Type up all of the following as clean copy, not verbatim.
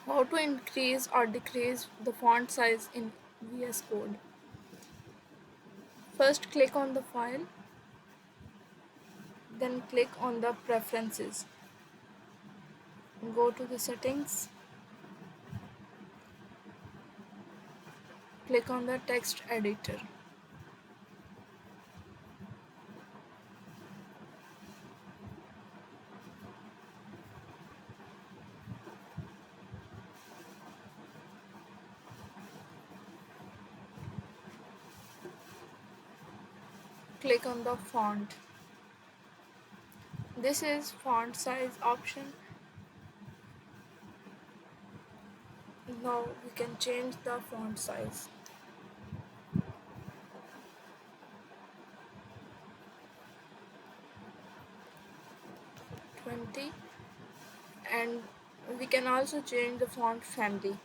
How to increase or decrease the font size in VS Code. First click on the file, then click on the preferences. Go to the settings, click on the text editor. Click on the font. This is font size option. Now we can change the font size. 20, and we can also change the font family.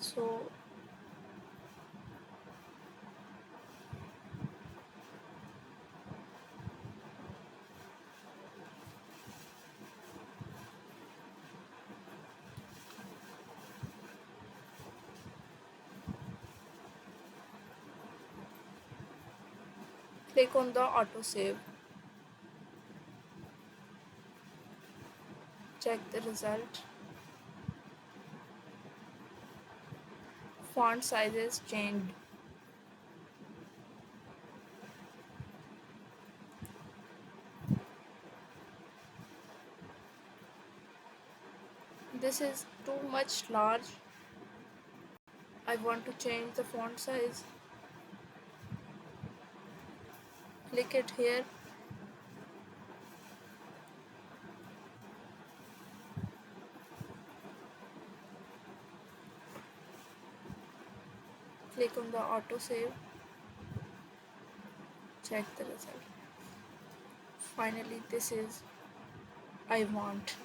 So click on the autosave. Check the result. Font sizes changed. This is too much large. I want to change the font size. Click it here. Click on the autosave. Check the result. Finally, this is I want.